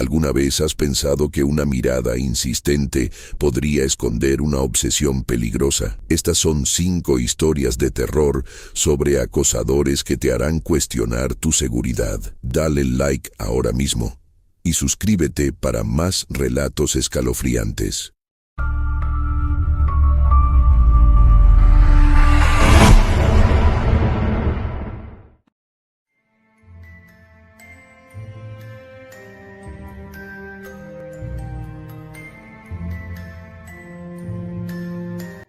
¿Alguna vez has pensado que una mirada insistente podría esconder una obsesión peligrosa? Estas son 5 historias de terror sobre acosadores que te harán cuestionar tu seguridad. Dale like ahora mismo y suscríbete para más relatos escalofriantes.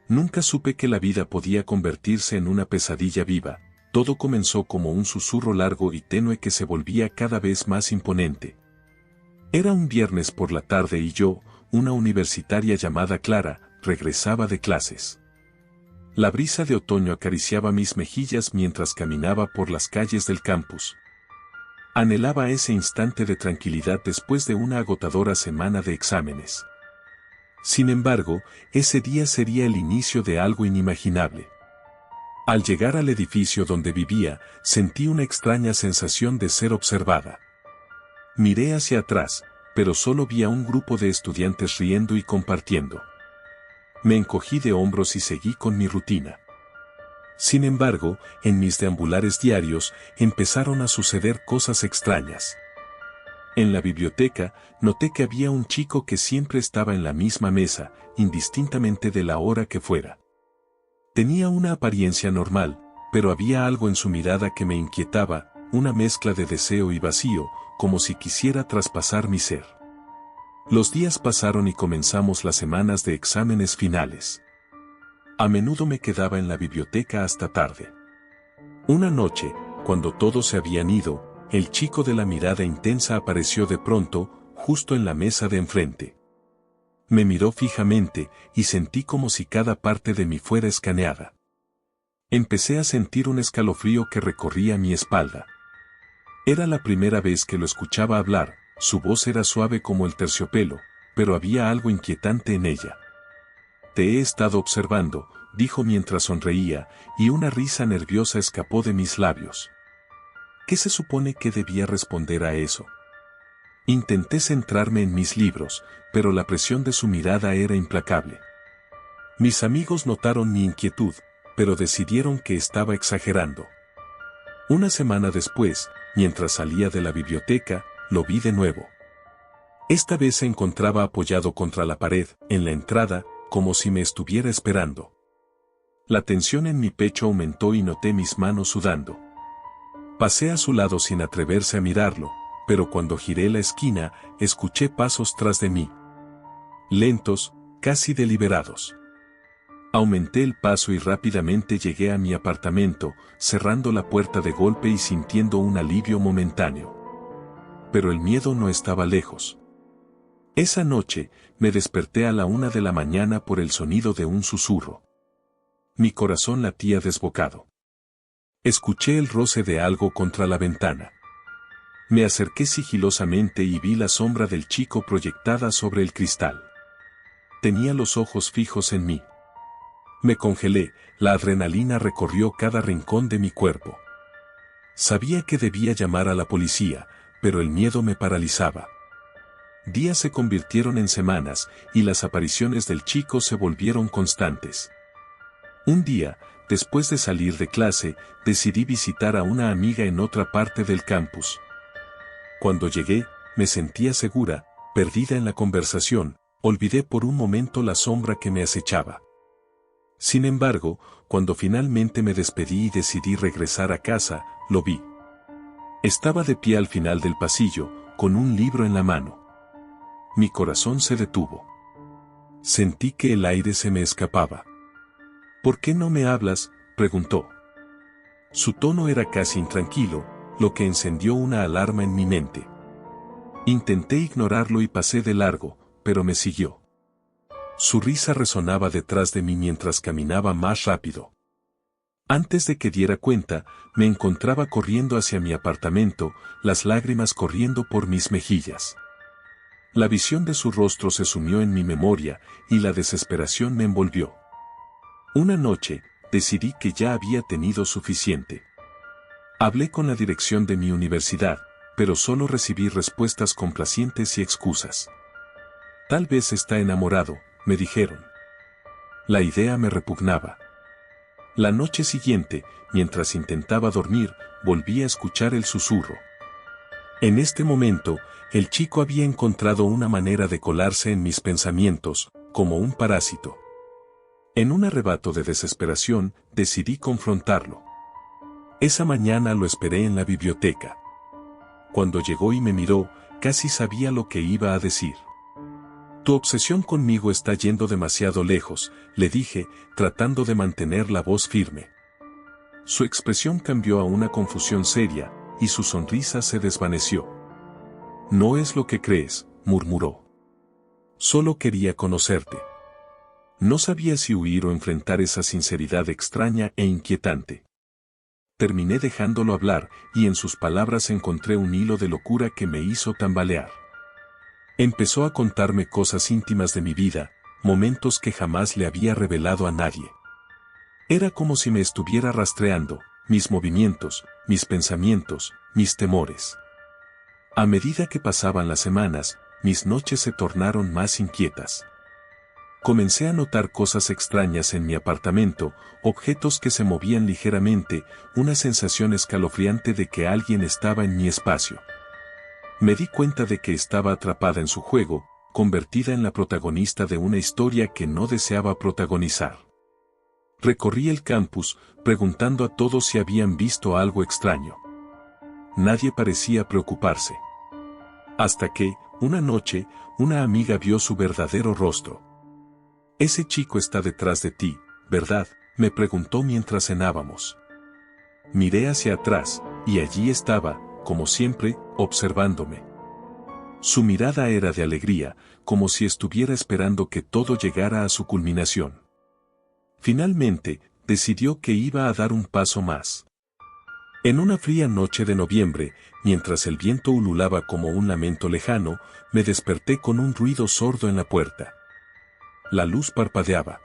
Nunca supe que la vida podía convertirse en una pesadilla viva. Todo comenzó como un susurro largo y tenue que se volvía cada vez más imponente. Era un viernes por la tarde y yo, una universitaria llamada Clara, regresaba de clases. La brisa de otoño acariciaba mis mejillas mientras caminaba por las calles del campus. Anhelaba ese instante de tranquilidad después de una agotadora semana de exámenes. Sin embargo, ese día sería el inicio de algo inimaginable. Al llegar al edificio donde vivía, sentí una extraña sensación de ser observada. Miré hacia atrás, pero solo vi a un grupo de estudiantes riendo y compartiendo. Me encogí de hombros y seguí con mi rutina. Sin embargo, en mis deambulares diarios, empezaron a suceder cosas extrañas. En la biblioteca, noté que había un chico que siempre estaba en la misma mesa, indistintamente de la hora que fuera. Tenía una apariencia normal, pero había algo en su mirada que me inquietaba, una mezcla de deseo y vacío, como si quisiera traspasar mi ser. Los días pasaron y comenzamos las semanas de exámenes finales. A menudo me quedaba en la biblioteca hasta tarde. Una noche, cuando todos se habían ido, el chico de la mirada intensa apareció de pronto, justo en la mesa de enfrente. Me miró fijamente y sentí como si cada parte de mí fuera escaneada. Empecé a sentir un escalofrío que recorría mi espalda. Era la primera vez que lo escuchaba hablar, su voz era suave como el terciopelo, pero había algo inquietante en ella. «Te he estado observando», dijo mientras sonreía, y una risa nerviosa escapó de mis labios. ¿Qué se supone que debía responder a eso? Intenté centrarme en mis libros, pero la presión de su mirada era implacable. Mis amigos notaron mi inquietud, pero decidieron que estaba exagerando. Una semana después, mientras salía de la biblioteca, lo vi de nuevo. Esta vez se encontraba apoyado contra la pared, en la entrada, como si me estuviera esperando. La tensión en mi pecho aumentó y noté mis manos sudando. Pasé a su lado sin atreverse a mirarlo, pero cuando giré la esquina, escuché pasos tras de mí. Lentos, casi deliberados. Aumenté el paso y rápidamente llegué a mi apartamento, cerrando la puerta de golpe y sintiendo un alivio momentáneo. Pero el miedo no estaba lejos. Esa noche, me desperté a la 1 de la mañana por el sonido de un susurro. Mi corazón latía desbocado. Escuché el roce de algo contra la ventana. Me acerqué sigilosamente y vi la sombra del chico proyectada sobre el cristal. Tenía los ojos fijos en mí. Me congelé, la adrenalina recorrió cada rincón de mi cuerpo. Sabía que debía llamar a la policía, pero el miedo me paralizaba. Días se convirtieron en semanas, y las apariciones del chico se volvieron constantes. Un día, después de salir de clase, decidí visitar a una amiga en otra parte del campus. Cuando llegué, me sentía segura, perdida en la conversación, olvidé por un momento la sombra que me acechaba. Sin embargo, cuando finalmente me despedí y decidí regresar a casa, lo vi. Estaba de pie al final del pasillo, con un libro en la mano. Mi corazón se detuvo. Sentí que el aire se me escapaba. «¿Por qué no me hablas?», preguntó. Su tono era casi intranquilo, lo que encendió una alarma en mi mente. Intenté ignorarlo y pasé de largo, pero me siguió. Su risa resonaba detrás de mí mientras caminaba más rápido. Antes de que diera cuenta, me encontraba corriendo hacia mi apartamento, las lágrimas corriendo por mis mejillas. La visión de su rostro se sumió en mi memoria, y la desesperación me envolvió. Una noche, decidí que ya había tenido suficiente. Hablé con la dirección de mi universidad, pero solo recibí respuestas complacientes y excusas. Tal vez está enamorado, me dijeron. La idea me repugnaba. La noche siguiente, mientras intentaba dormir, volví a escuchar el susurro. En este momento, el chico había encontrado una manera de colarse en mis pensamientos, como un parásito. En un arrebato de desesperación, decidí confrontarlo. Esa mañana lo esperé en la biblioteca. Cuando llegó y me miró, casi sabía lo que iba a decir. Tu obsesión conmigo está yendo demasiado lejos, le dije, tratando de mantener la voz firme. Su expresión cambió a una confusión seria, y su sonrisa se desvaneció. No es lo que crees, murmuró. Solo quería conocerte. No sabía si huir o enfrentar esa sinceridad extraña e inquietante. Terminé dejándolo hablar, y en sus palabras encontré un hilo de locura que me hizo tambalear. Empezó a contarme cosas íntimas de mi vida, momentos que jamás le había revelado a nadie. Era como si me estuviera rastreando, mis movimientos, mis pensamientos, mis temores. A medida que pasaban las semanas, mis noches se tornaron más inquietas. Comencé a notar cosas extrañas en mi apartamento, objetos que se movían ligeramente, una sensación escalofriante de que alguien estaba en mi espacio. Me di cuenta de que estaba atrapada en su juego, convertida en la protagonista de una historia que no deseaba protagonizar. Recorrí el campus, preguntando a todos si habían visto algo extraño. Nadie parecía preocuparse. Hasta que, una noche, una amiga vio su verdadero rostro. Ese chico está detrás de ti, ¿verdad?, me preguntó mientras cenábamos. Miré hacia atrás, y allí estaba, como siempre, observándome. Su mirada era de alegría, como si estuviera esperando que todo llegara a su culminación. Finalmente, decidió que iba a dar un paso más. En una fría noche de noviembre, mientras el viento ululaba como un lamento lejano, me desperté con un ruido sordo en la puerta. La luz parpadeaba.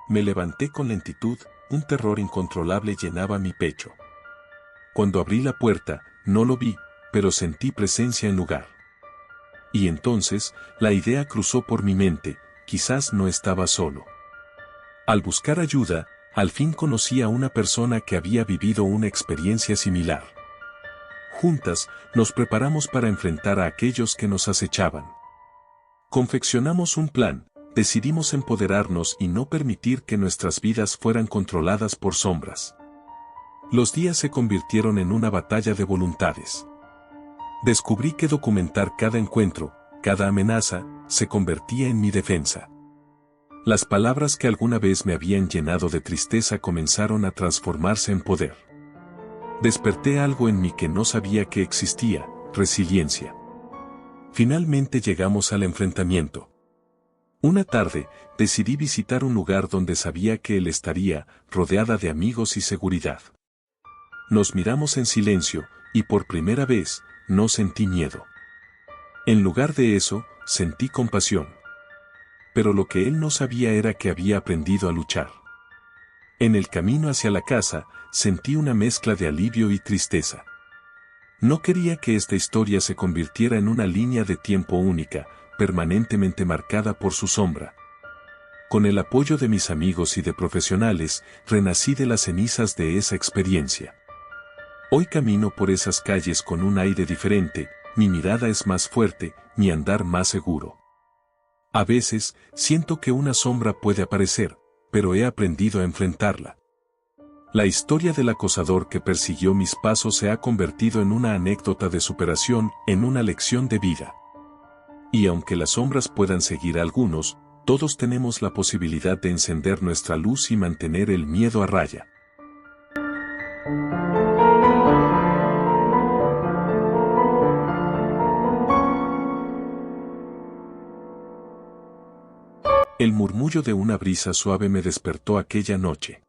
Me levanté con lentitud, un terror incontrolable llenaba mi pecho. Cuando abrí la puerta, no lo vi, pero sentí presencia en lugar. Y entonces, la idea cruzó por mi mente, quizás no estaba solo. Al buscar ayuda, al fin conocí a una persona que había vivido una experiencia similar. Juntas, nos preparamos para enfrentar a aquellos que nos acechaban. Confeccionamos un plan, decidimos empoderarnos y no permitir que nuestras vidas fueran controladas por sombras. Los días se convirtieron en una batalla de voluntades. Descubrí que documentar cada encuentro, cada amenaza, se convertía en mi defensa. Las palabras que alguna vez me habían llenado de tristeza comenzaron a transformarse en poder. Desperté algo en mí que no sabía que existía, resiliencia. Finalmente llegamos al enfrentamiento. Una tarde, decidí visitar un lugar donde sabía que él estaría, rodeada de amigos y seguridad. Nos miramos en silencio, y por primera vez, no sentí miedo. En lugar de eso, sentí compasión. Pero lo que él no sabía era que había aprendido a luchar. En el camino hacia la casa, sentí una mezcla de alivio y tristeza. No quería que esta historia se convirtiera en una línea de tiempo única, permanentemente marcada por su sombra. Con el apoyo de mis amigos y de profesionales, renací de las cenizas de esa experiencia. Hoy camino por esas calles con un aire diferente, mi mirada es más fuerte, mi andar más seguro. A veces, siento que una sombra puede aparecer, pero he aprendido a enfrentarla. La historia del acosador que persiguió mis pasos se ha convertido en una anécdota de superación, en una lección de vida. Y aunque las sombras puedan seguir a algunos, todos tenemos la posibilidad de encender nuestra luz y mantener el miedo a raya. El murmullo de una brisa suave me despertó aquella noche.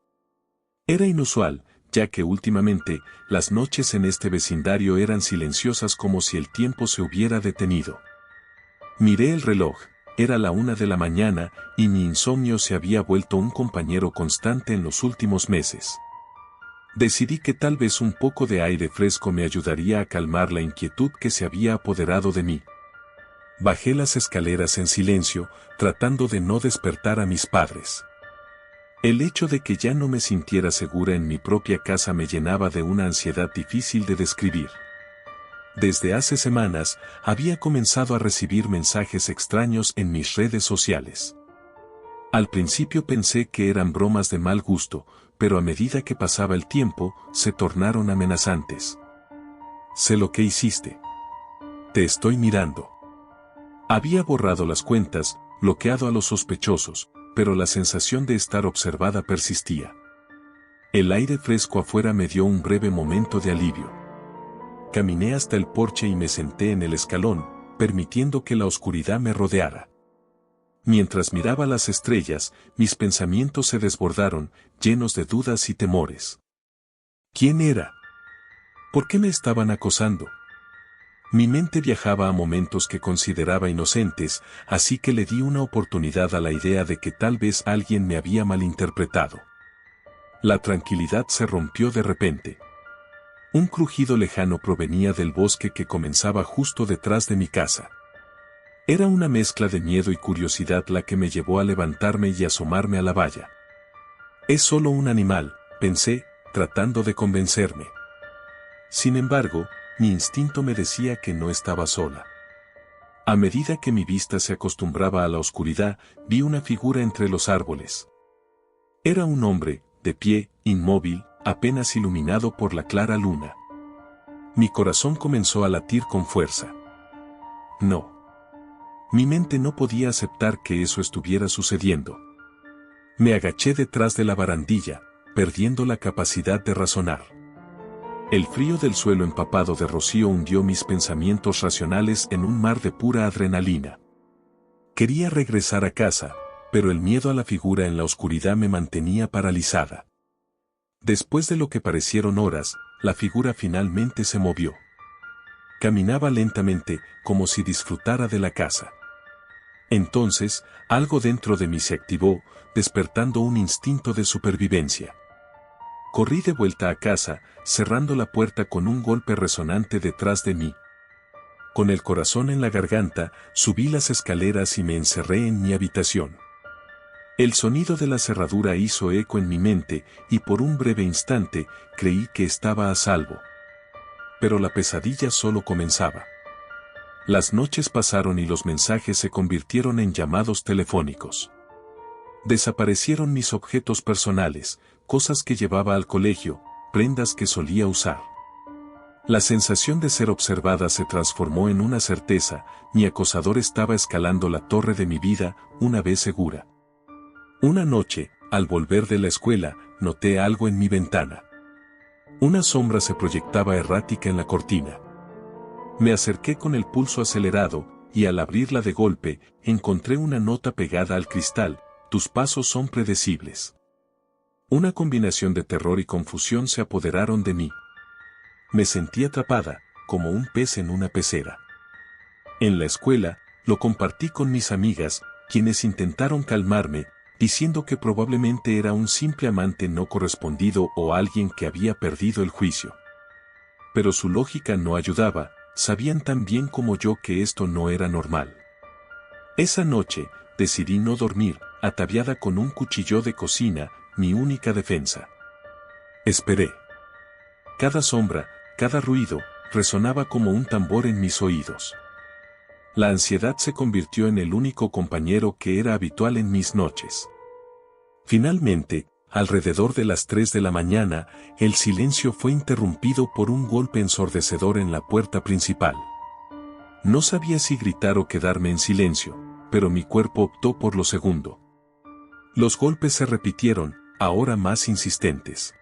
Era inusual, ya que últimamente, las noches en este vecindario eran silenciosas como si el tiempo se hubiera detenido. Miré el reloj, era la 1 de la mañana, y mi insomnio se había vuelto un compañero constante en los últimos meses. Decidí que tal vez un poco de aire fresco me ayudaría a calmar la inquietud que se había apoderado de mí. Bajé las escaleras en silencio, tratando de no despertar a mis padres. El hecho de que ya no me sintiera segura en mi propia casa me llenaba de una ansiedad difícil de describir. Desde hace semanas, había comenzado a recibir mensajes extraños en mis redes sociales. Al principio pensé que eran bromas de mal gusto, pero a medida que pasaba el tiempo, se tornaron amenazantes. Sé lo que hiciste. Te estoy mirando. Había borrado las cuentas, bloqueado a los sospechosos, pero la sensación de estar observada persistía. El aire fresco afuera me dio un breve momento de alivio. Caminé hasta el porche y me senté en el escalón, permitiendo que la oscuridad me rodeara. Mientras miraba las estrellas, mis pensamientos se desbordaron, llenos de dudas y temores. ¿Quién era? ¿Por qué me estaban acosando? Mi mente viajaba a momentos que consideraba inocentes, así que le di una oportunidad a la idea de que tal vez alguien me había malinterpretado. La tranquilidad se rompió de repente. Un crujido lejano provenía del bosque que comenzaba justo detrás de mi casa. Era una mezcla de miedo y curiosidad la que me llevó a levantarme y asomarme a la valla. Es solo un animal, pensé, tratando de convencerme. Sin embargo, mi instinto me decía que no estaba sola. A medida que mi vista se acostumbraba a la oscuridad, vi una figura entre los árboles. Era un hombre, de pie, inmóvil, apenas iluminado por la clara luna. Mi corazón comenzó a latir con fuerza. No. Mi mente no podía aceptar que eso estuviera sucediendo. Me agaché detrás de la barandilla, perdiendo la capacidad de razonar. El frío del suelo empapado de rocío hundió mis pensamientos racionales en un mar de pura adrenalina. Quería regresar a casa, pero el miedo a la figura en la oscuridad me mantenía paralizada. Después de lo que parecieron horas, la figura finalmente se movió. Caminaba lentamente, como si disfrutara de la casa. Entonces, algo dentro de mí se activó, despertando un instinto de supervivencia. Corrí de vuelta a casa, cerrando la puerta con un golpe resonante detrás de mí. Con el corazón en la garganta, subí las escaleras y me encerré en mi habitación. El sonido de la cerradura hizo eco en mi mente, y por un breve instante, creí que estaba a salvo. Pero la pesadilla solo comenzaba. Las noches pasaron y los mensajes se convirtieron en llamados telefónicos. Desaparecieron mis objetos personales, cosas que llevaba al colegio, prendas que solía usar. La sensación de ser observada se transformó en una certeza, mi acosador estaba escalando la torre de mi vida, una vez segura. Una noche, al volver de la escuela, noté algo en mi ventana. Una sombra se proyectaba errática en la cortina. Me acerqué con el pulso acelerado, y al abrirla de golpe, encontré una nota pegada al cristal: tus pasos son predecibles. Una combinación de terror y confusión se apoderaron de mí. Me sentí atrapada, como un pez en una pecera. En la escuela, lo compartí con mis amigas, quienes intentaron calmarme, diciendo que probablemente era un simple amante no correspondido o alguien que había perdido el juicio. Pero su lógica no ayudaba, sabían tan bien como yo que esto no era normal. Esa noche, decidí no dormir, ataviada con un cuchillo de cocina, mi única defensa. Esperé. Cada sombra, cada ruido, resonaba como un tambor en mis oídos. La ansiedad se convirtió en el único compañero que era habitual en mis noches. Finalmente, alrededor de las 3 de la mañana, el silencio fue interrumpido por un golpe ensordecedor en la puerta principal. No sabía si gritar o quedarme en silencio, pero mi cuerpo optó por lo segundo. Los golpes se repitieron, ahora más insistentes.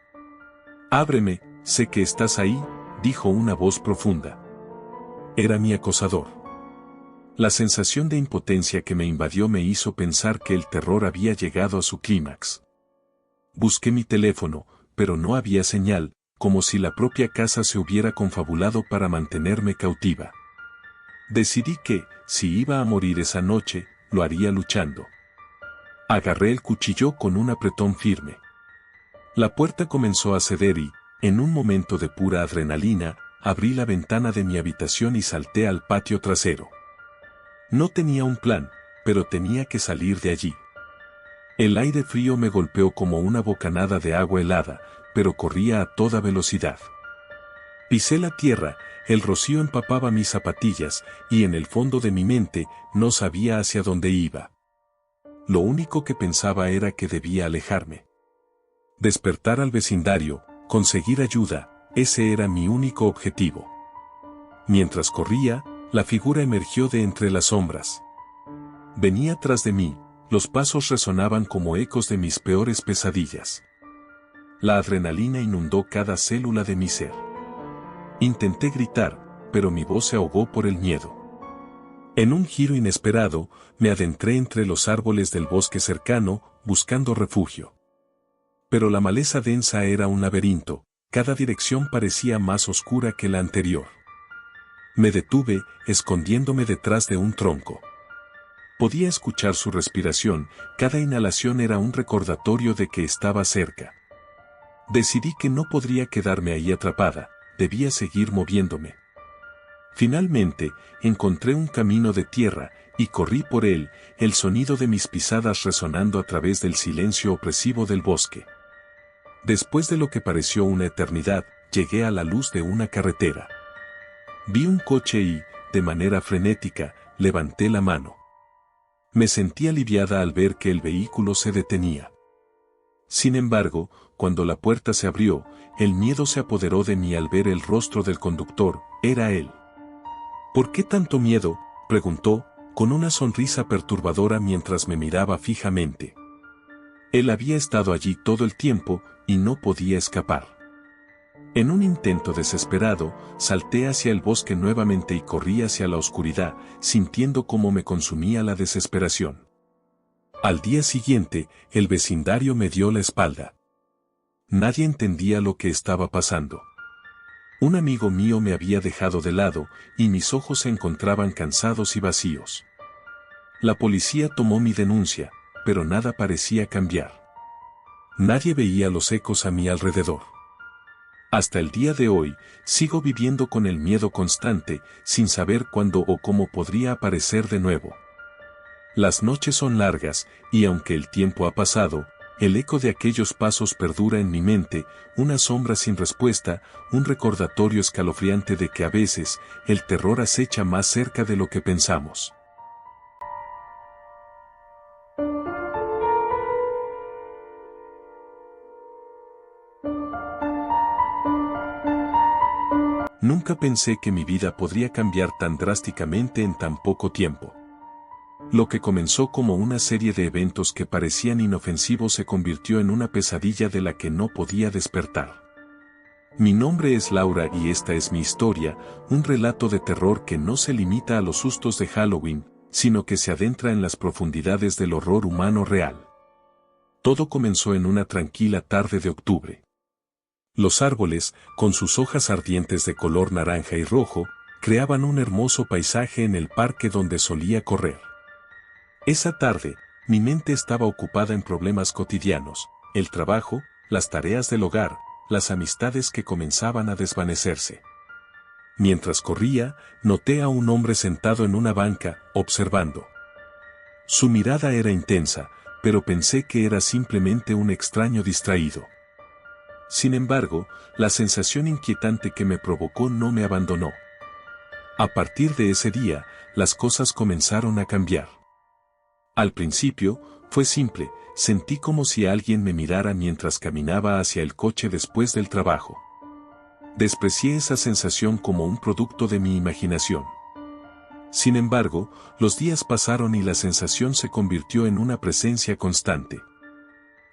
«Ábreme, sé que estás ahí», dijo una voz profunda. Era mi acosador. La sensación de impotencia que me invadió me hizo pensar que el terror había llegado a su clímax. Busqué mi teléfono, pero no había señal, como si la propia casa se hubiera confabulado para mantenerme cautiva. Decidí que, si iba a morir esa noche, lo haría luchando. Agarré el cuchillo con un apretón firme. La puerta comenzó a ceder y, En un momento de pura adrenalina, abrí la ventana de mi habitación y salté al patio trasero. No tenía un plan, pero tenía que salir de allí. El aire frío me golpeó como una bocanada de agua helada, pero corría a toda velocidad. Pisé la tierra, el rocío empapaba mis zapatillas, y en el fondo de mi mente no sabía hacia dónde iba. Lo único que pensaba era que debía alejarme. Despertar al vecindario, conseguir ayuda, ese era mi único objetivo. Mientras corría, la figura emergió de entre las sombras. Venía tras de mí, los pasos resonaban como ecos de mis peores pesadillas. La adrenalina inundó cada célula de mi ser. Intenté gritar, pero mi voz se ahogó por el miedo. En un giro inesperado, me adentré entre los árboles del bosque cercano, buscando refugio. Pero la maleza densa era un laberinto, cada dirección parecía más oscura que la anterior. Me detuve, escondiéndome detrás de un tronco. Podía escuchar su respiración, cada inhalación era un recordatorio de que estaba cerca. Decidí que no podría quedarme ahí atrapada, debía seguir moviéndome. Finalmente, encontré un camino de tierra, y corrí por él, el sonido de mis pisadas resonando a través del silencio opresivo del bosque. Después de lo que pareció una eternidad, llegué a la luz de una carretera. Vi un coche y, de manera frenética, levanté la mano. Me sentí aliviada al ver que el vehículo se detenía. Sin embargo, cuando la puerta se abrió, el miedo se apoderó de mí al ver el rostro del conductor, era él. ¿Por qué tanto miedo?, preguntó, con una sonrisa perturbadora mientras me miraba fijamente. Él había estado allí todo el tiempo, y no podía escapar. En un intento desesperado, salté hacia el bosque nuevamente y corrí hacia la oscuridad, sintiendo cómo me consumía la desesperación. Al día siguiente, el vecindario me dio la espalda. Nadie entendía lo que estaba pasando. Un amigo mío me había dejado de lado, y mis ojos se encontraban cansados y vacíos. La policía tomó mi denuncia, pero nada parecía cambiar. Nadie veía los ecos a mi alrededor. Hasta el día de hoy, sigo viviendo con el miedo constante, sin saber cuándo o cómo podría aparecer de nuevo. Las noches son largas, y aunque el tiempo ha pasado, el eco de aquellos pasos perdura en mi mente, una sombra sin respuesta, un recordatorio escalofriante de que a veces, el terror acecha más cerca de lo que pensamos. Nunca pensé que mi vida podría cambiar tan drásticamente en tan poco tiempo. Lo que comenzó como una serie de eventos que parecían inofensivos se convirtió en una pesadilla de la que no podía despertar. Mi nombre es Laura y esta es mi historia, un relato de terror que no se limita a los sustos de Halloween, sino que se adentra en las profundidades del horror humano real. Todo comenzó en una tranquila tarde de octubre. Los árboles, con sus hojas ardientes de color naranja y rojo, creaban un hermoso paisaje en el parque donde solía correr. Esa tarde, mi mente estaba ocupada en problemas cotidianos, el trabajo, las tareas del hogar, las amistades que comenzaban a desvanecerse. Mientras corría, noté a un hombre sentado en una banca, observando. Su mirada era intensa, pero pensé que era simplemente un extraño distraído. Sin embargo, la sensación inquietante que me provocó no me abandonó. A partir de ese día, las cosas comenzaron a cambiar. Al principio, fue simple, sentí como si alguien me mirara mientras caminaba hacia el coche después del trabajo. Desprecié esa sensación como un producto de mi imaginación. Sin embargo, los días pasaron y la sensación se convirtió en una presencia constante.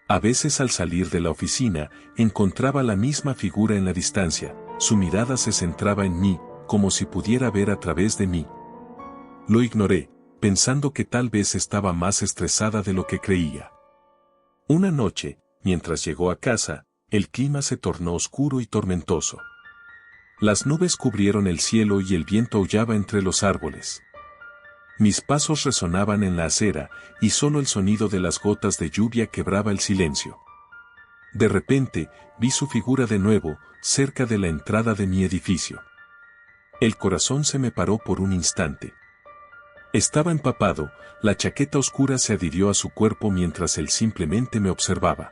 A veces al salir de la oficina, encontraba la misma figura en la distancia, su mirada se centraba en mí, como si pudiera ver a través de mí. Lo ignoré, pensando que tal vez estaba más estresada de lo que creía. Una noche, mientras llegó a casa, el clima se tornó oscuro y tormentoso. Las nubes cubrieron el cielo y el viento aullaba entre los árboles. Mis pasos resonaban en la acera, y solo el sonido de las gotas de lluvia quebraba el silencio. De repente, vi su figura de nuevo, cerca de la entrada de mi edificio. El corazón se me paró por un instante. Estaba empapado, la chaqueta oscura se adhirió a su cuerpo mientras él simplemente me observaba.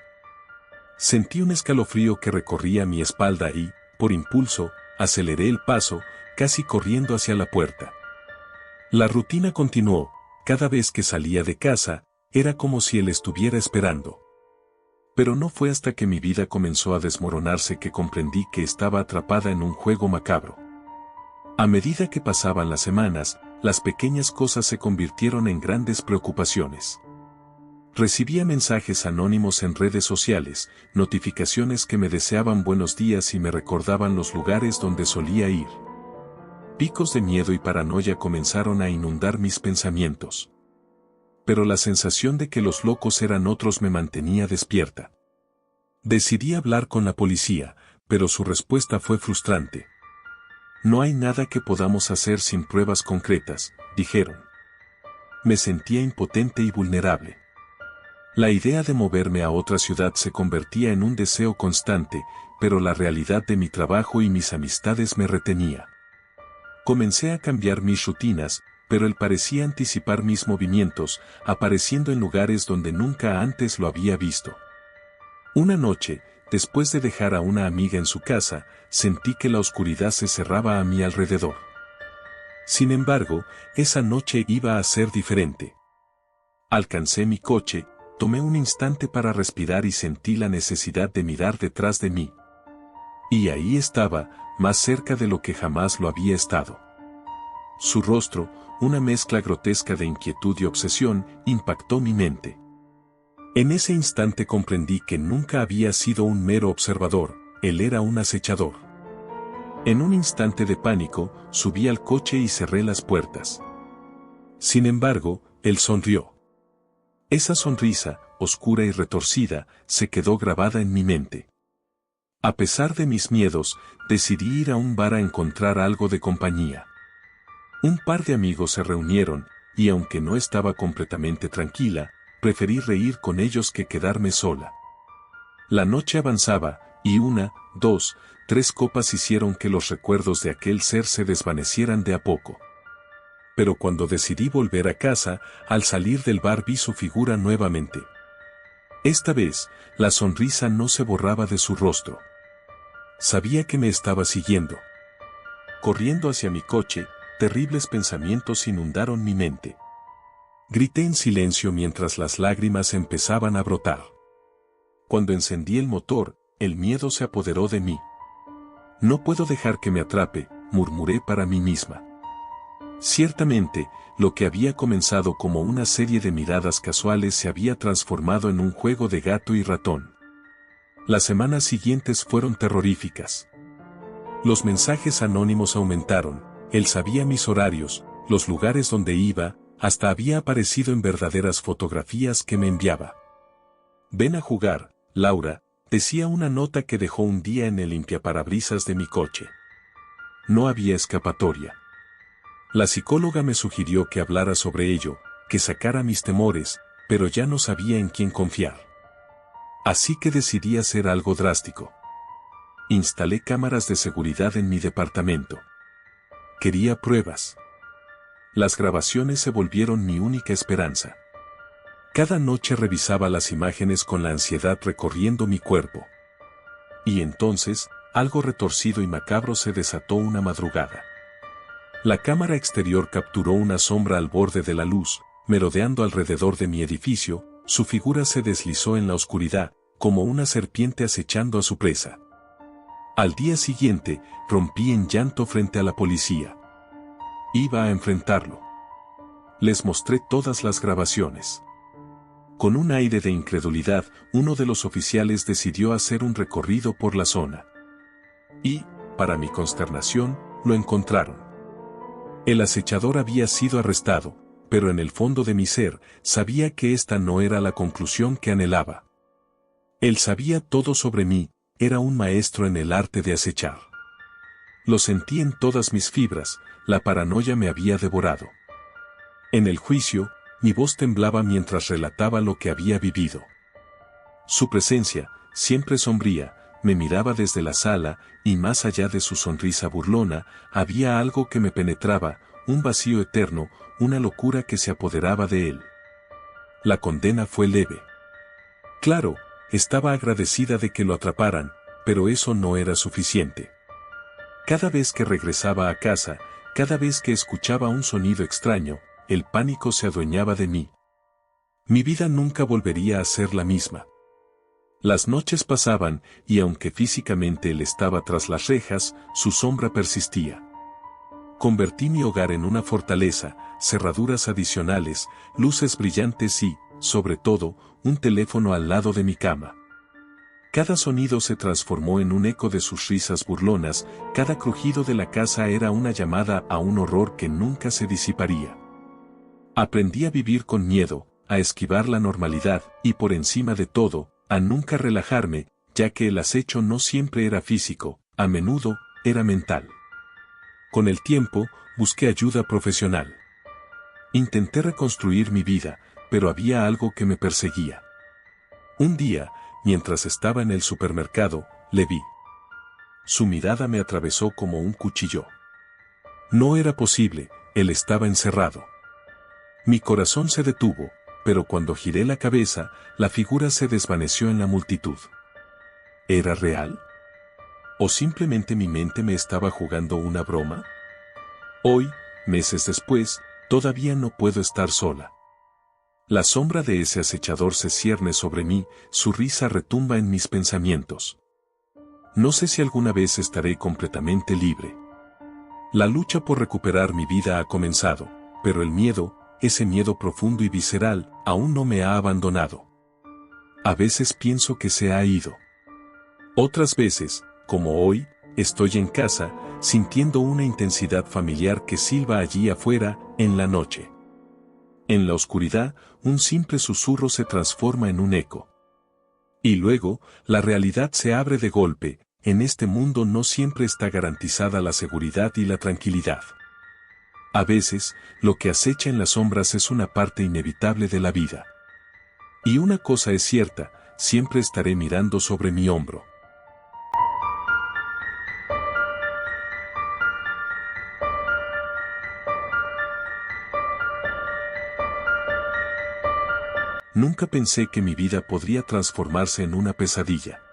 Sentí un escalofrío que recorría mi espalda y, por impulso, aceleré el paso, casi corriendo hacia la puerta. La rutina continuó, cada vez que salía de casa, era como si él estuviera esperando. Pero no fue hasta que mi vida comenzó a desmoronarse que comprendí que estaba atrapada en un juego macabro. A medida que pasaban las semanas, las pequeñas cosas se convirtieron en grandes preocupaciones. Recibía mensajes anónimos en redes sociales, notificaciones que me deseaban buenos días y me recordaban los lugares donde solía ir. Picos de miedo y paranoia comenzaron a inundar mis pensamientos. Pero la sensación de que los locos eran otros me mantenía despierta. Decidí hablar con la policía, pero su respuesta fue frustrante. No hay nada que podamos hacer sin pruebas concretas, dijeron. Me sentía impotente y vulnerable. La idea de moverme a otra ciudad se convertía en un deseo constante, pero la realidad de mi trabajo y mis amistades me retenía. Comencé a cambiar mis rutinas, pero él parecía anticipar mis movimientos, apareciendo en lugares donde nunca antes lo había visto. Una noche, después de dejar a una amiga en su casa, sentí que la oscuridad se cerraba a mi alrededor. Sin embargo, esa noche iba a ser diferente. Alcancé mi coche, tomé un instante para respirar y sentí la necesidad de mirar detrás de mí. Y ahí estaba, más cerca de lo que jamás lo había estado. Su rostro, una mezcla grotesca de inquietud y obsesión, impactó mi mente. En ese instante comprendí que nunca había sido un mero observador, él era un acechador. En un instante de pánico, subí al coche y cerré las puertas. Sin embargo, él sonrió. Esa sonrisa, oscura y retorcida, se quedó grabada en mi mente. A pesar de mis miedos, decidí ir a un bar a encontrar algo de compañía. Un par de amigos se reunieron, y aunque no estaba completamente tranquila, preferí reír con ellos que quedarme sola. La noche avanzaba, y 1, 2, 3 copas hicieron que los recuerdos de aquel ser se desvanecieran de a poco. Pero cuando decidí volver a casa, al salir del bar vi su figura nuevamente. Esta vez, la sonrisa no se borraba de su rostro. Sabía que me estaba siguiendo. Corriendo hacia mi coche, terribles pensamientos inundaron mi mente. Grité en silencio mientras las lágrimas empezaban a brotar. Cuando encendí el motor, el miedo se apoderó de mí. No puedo dejar que me atrape, murmuré para mí misma. Ciertamente, lo que había comenzado como una serie de miradas casuales se había transformado en un juego de gato y ratón. Las semanas siguientes fueron terroríficas. Los mensajes anónimos aumentaron, él sabía mis horarios, los lugares donde iba, hasta había aparecido en verdaderas fotografías que me enviaba. Ven a jugar, Laura, decía una nota que dejó un día en el limpiaparabrisas de mi coche. No había escapatoria. La psicóloga me sugirió que hablara sobre ello, que sacara mis temores, pero ya no sabía en quién confiar. Así que decidí hacer algo drástico. Instalé cámaras de seguridad en mi departamento. Quería pruebas. Las grabaciones se volvieron mi única esperanza. Cada noche revisaba las imágenes con la ansiedad recorriendo mi cuerpo. Y entonces, algo retorcido y macabro se desató una madrugada. La cámara exterior capturó una sombra al borde de la luz, merodeando alrededor de mi edificio, su figura se deslizó en la oscuridad, como una serpiente acechando a su presa. Al día siguiente, rompí en llanto frente a la policía. Iba a enfrentarlo. Les mostré todas las grabaciones. Con un aire de incredulidad, uno de los oficiales decidió hacer un recorrido por la zona. Y, para mi consternación, lo encontraron. El acechador había sido arrestado, pero en el fondo de mi ser, sabía que esta no era la conclusión que anhelaba. Él sabía todo sobre mí, era un maestro en el arte de acechar. Lo sentí en todas mis fibras, la paranoia me había devorado. En el juicio, mi voz temblaba mientras relataba lo que había vivido. Su presencia, siempre sombría, me miraba desde la sala, y más allá de su sonrisa burlona, había algo que me penetraba, un vacío eterno, una locura que se apoderaba de él. La condena fue leve. Claro, estaba agradecida de que lo atraparan, pero eso no era suficiente. Cada vez que regresaba a casa, cada vez que escuchaba un sonido extraño, el pánico se adueñaba de mí. Mi vida nunca volvería a ser la misma. Las noches pasaban, y aunque físicamente él estaba tras las rejas, su sombra persistía. Convertí mi hogar en una fortaleza, cerraduras adicionales, luces brillantes y, sobre todo, un teléfono al lado de mi cama. Cada sonido se transformó en un eco de sus risas burlonas, cada crujido de la casa era una llamada a un horror que nunca se disiparía. Aprendí a vivir con miedo, a esquivar la normalidad, y por encima de todo, a nunca relajarme, ya que el acecho no siempre era físico, a menudo, era mental. Con el tiempo, busqué ayuda profesional. Intenté reconstruir mi vida, pero había algo que me perseguía. Un día, mientras estaba en el supermercado, le vi. Su mirada me atravesó como un cuchillo. No era posible, él estaba encerrado. Mi corazón se detuvo, pero cuando giré la cabeza, la figura se desvaneció en la multitud. ¿Era real? ¿O simplemente mi mente me estaba jugando una broma? Hoy, meses después, todavía no puedo estar sola. La sombra de ese acechador se cierne sobre mí, su risa retumba en mis pensamientos. No sé si alguna vez estaré completamente libre. La lucha por recuperar mi vida ha comenzado, pero el miedo, ese miedo profundo y visceral, aún no me ha abandonado. A veces pienso que se ha ido. Otras veces, como hoy, estoy en casa, sintiendo una intensidad familiar que silba allí afuera, en la noche. En la oscuridad, un simple susurro se transforma en un eco. Y luego, la realidad se abre de golpe, en este mundo no siempre está garantizada la seguridad y la tranquilidad. A veces, lo que acecha en las sombras es una parte inevitable de la vida. Y una cosa es cierta, siempre estaré mirando sobre mi hombro. Nunca pensé que mi vida podría transformarse en una pesadilla.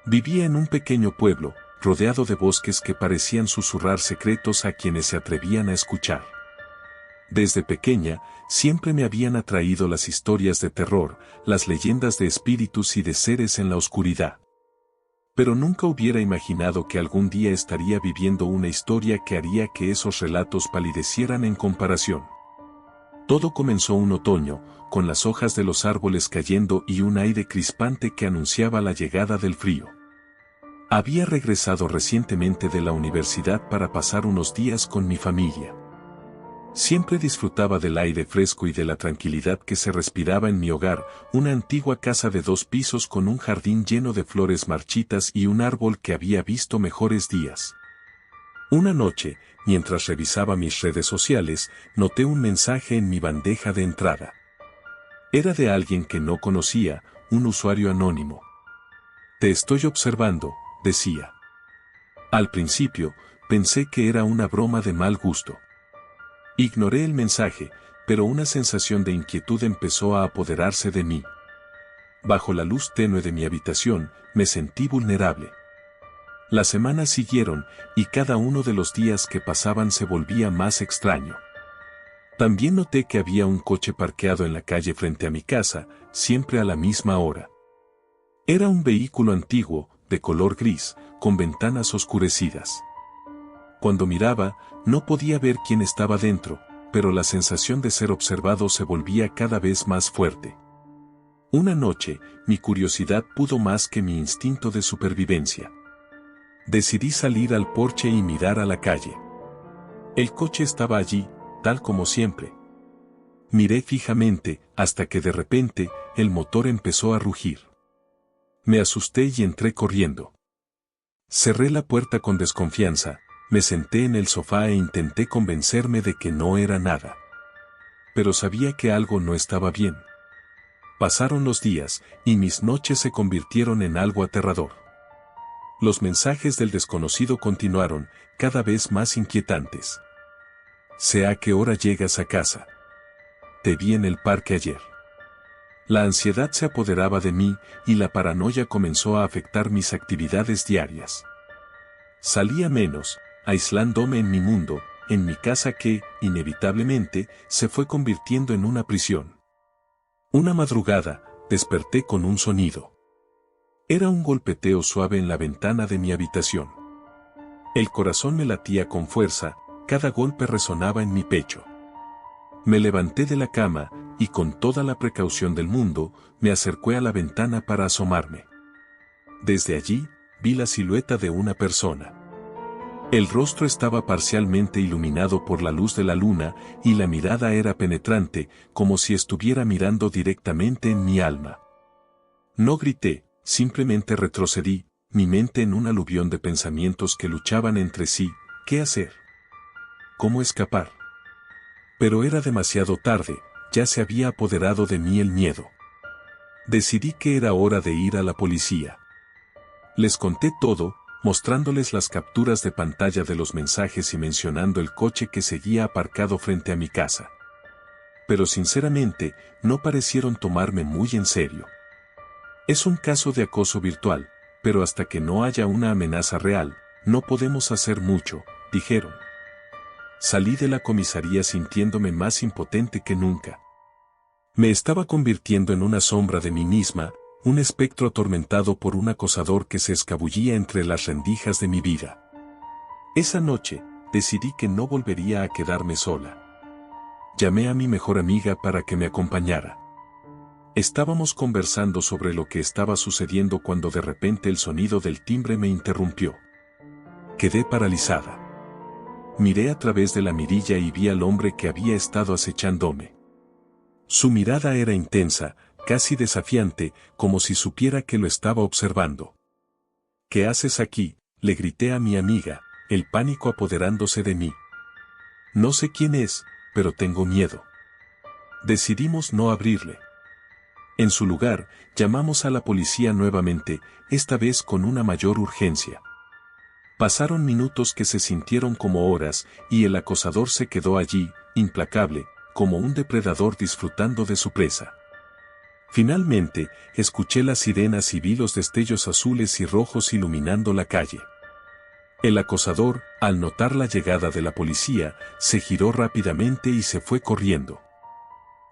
Vivía en un pequeño pueblo, rodeado de bosques que parecían susurrar secretos a quienes se atrevían a escuchar. Desde pequeña, siempre me habían atraído las historias de terror, las leyendas de espíritus y de seres en la oscuridad. Pero nunca hubiera imaginado que algún día estaría viviendo una historia que haría que esos relatos palidecieran en comparación. Todo comenzó un otoño, con las hojas de los árboles cayendo y un aire crispante que anunciaba la llegada del frío. Había regresado recientemente de la universidad para pasar unos días con mi familia. Siempre disfrutaba del aire fresco y de la tranquilidad que se respiraba en mi hogar, una antigua casa de 2 pisos con un jardín lleno de flores marchitas y un árbol que había visto mejores días. Una noche, mientras revisaba mis redes sociales, noté un mensaje en mi bandeja de entrada. Era de alguien que no conocía, un usuario anónimo. «Te estoy observando», decía. Al principio, pensé que era una broma de mal gusto. Ignoré el mensaje, pero una sensación de inquietud empezó a apoderarse de mí. Bajo la luz tenue de mi habitación, me sentí vulnerable. Las semanas siguieron, y cada uno de los días que pasaban se volvía más extraño. También noté que había un coche parqueado en la calle frente a mi casa, siempre a la misma hora. Era un vehículo antiguo, de color gris, con ventanas oscurecidas. Cuando miraba, no podía ver quién estaba dentro, pero la sensación de ser observado se volvía cada vez más fuerte. Una noche, mi curiosidad pudo más que mi instinto de supervivencia. Decidí salir al porche y mirar a la calle. El coche estaba allí, tal como siempre. Miré fijamente, hasta que de repente, el motor empezó a rugir. Me asusté y entré corriendo. Cerré la puerta con desconfianza, me senté en el sofá e intenté convencerme de que no era nada. Pero sabía que algo no estaba bien. Pasaron los días, y mis noches se convirtieron en algo aterrador. Los mensajes del desconocido continuaron, cada vez más inquietantes. Sé a qué hora llegas a casa. Te vi en el parque ayer. La ansiedad se apoderaba de mí, y la paranoia comenzó a afectar mis actividades diarias. Salía menos, aislándome en mi mundo, en mi casa que, inevitablemente, se fue convirtiendo en una prisión. Una madrugada, desperté con un sonido. Era un golpeteo suave en la ventana de mi habitación. El corazón me latía con fuerza, cada golpe resonaba en mi pecho. Me levanté de la cama, y con toda la precaución del mundo, me acerqué a la ventana para asomarme. Desde allí, vi la silueta de una persona. El rostro estaba parcialmente iluminado por la luz de la luna, y la mirada era penetrante, como si estuviera mirando directamente en mi alma. No grité, simplemente retrocedí, mi mente en un aluvión de pensamientos que luchaban entre sí. ¿Qué hacer? ¿Cómo escapar? Pero era demasiado tarde, ya se había apoderado de mí el miedo. Decidí que era hora de ir a la policía. Les conté todo, mostrándoles las capturas de pantalla de los mensajes y mencionando el coche que seguía aparcado frente a mi casa. Pero sinceramente, no parecieron tomarme muy en serio. Es un caso de acoso virtual, pero hasta que no haya una amenaza real, no podemos hacer mucho, dijeron. Salí de la comisaría sintiéndome más impotente que nunca. Me estaba convirtiendo en una sombra de mí misma, un espectro atormentado por un acosador que se escabullía entre las rendijas de mi vida. Esa noche, decidí que no volvería a quedarme sola. Llamé a mi mejor amiga para que me acompañara. Estábamos conversando sobre lo que estaba sucediendo cuando de repente el sonido del timbre me interrumpió. Quedé paralizada. Miré a través de la mirilla y vi al hombre que había estado acechándome. Su mirada era intensa, casi desafiante, como si supiera que lo estaba observando. ¿Qué haces aquí?, le grité a mi amiga, el pánico apoderándose de mí. No sé quién es, pero tengo miedo. Decidimos no abrirle. En su lugar, llamamos a la policía nuevamente, esta vez con una mayor urgencia. Pasaron minutos que se sintieron como horas, y el acosador se quedó allí, implacable, como un depredador disfrutando de su presa. Finalmente, escuché las sirenas y vi los destellos azules y rojos iluminando la calle. El acosador, al notar la llegada de la policía, se giró rápidamente y se fue corriendo.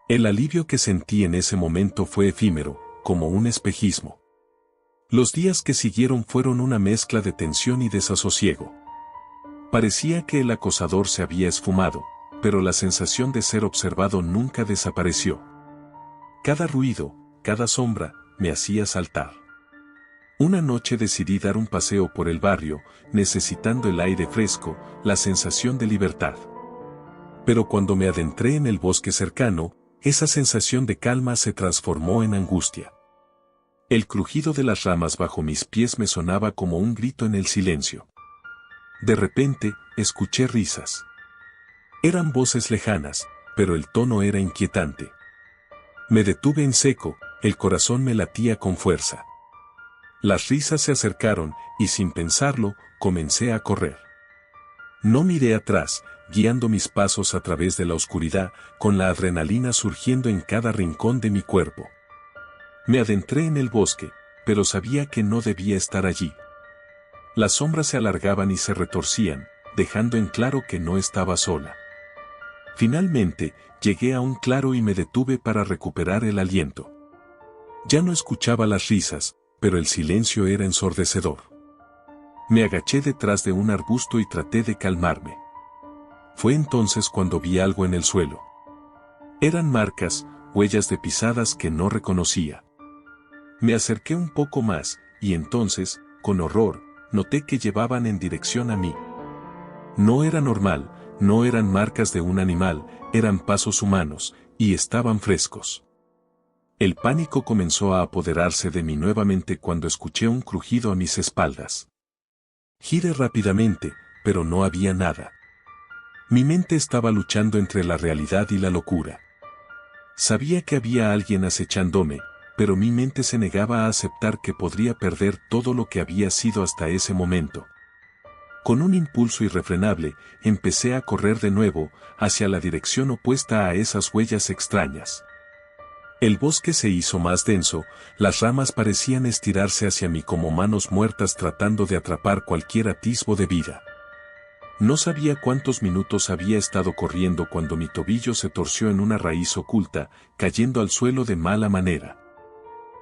El alivio que sentí en ese momento fue efímero, como un espejismo. Los días que siguieron fueron una mezcla de tensión y desasosiego. Parecía que el acosador se había esfumado, pero la sensación de ser observado nunca desapareció. Cada ruido, cada sombra, me hacía saltar. Una noche decidí dar un paseo por el barrio, necesitando el aire fresco, la sensación de libertad. Pero cuando me adentré en el bosque cercano, esa sensación de calma se transformó en angustia. El crujido de las ramas bajo mis pies me sonaba como un grito en el silencio. De repente, escuché risas. Eran voces lejanas, pero el tono era inquietante. Me detuve en seco, el corazón me latía con fuerza. Las risas se acercaron, y sin pensarlo, comencé a correr. No miré atrás, guiando mis pasos a través de la oscuridad, con la adrenalina surgiendo en cada rincón de mi cuerpo. Me adentré en el bosque, pero sabía que no debía estar allí. Las sombras se alargaban y se retorcían, dejando en claro que no estaba sola. Finalmente, llegué a un claro y me detuve para recuperar el aliento. Ya no escuchaba las risas, pero el silencio era ensordecedor. Me agaché detrás de un arbusto y traté de calmarme. Fue entonces cuando vi algo en el suelo. Eran marcas, huellas de pisadas que no reconocía. Me acerqué un poco más, y entonces, con horror, noté que llevaban en dirección a mí. No era normal, no eran marcas de un animal, eran pasos humanos, y estaban frescos. El pánico comenzó a apoderarse de mí nuevamente cuando escuché un crujido a mis espaldas. Giré rápidamente, pero no había nada. Mi mente estaba luchando entre la realidad y la locura. Sabía que había alguien acechándome, pero mi mente se negaba a aceptar que podría perder todo lo que había sido hasta ese momento. Con un impulso irrefrenable, empecé a correr de nuevo, hacia la dirección opuesta a esas huellas extrañas. El bosque se hizo más denso, las ramas parecían estirarse hacia mí como manos muertas tratando de atrapar cualquier atisbo de vida. No sabía cuántos minutos había estado corriendo cuando mi tobillo se torció en una raíz oculta, cayendo al suelo de mala manera.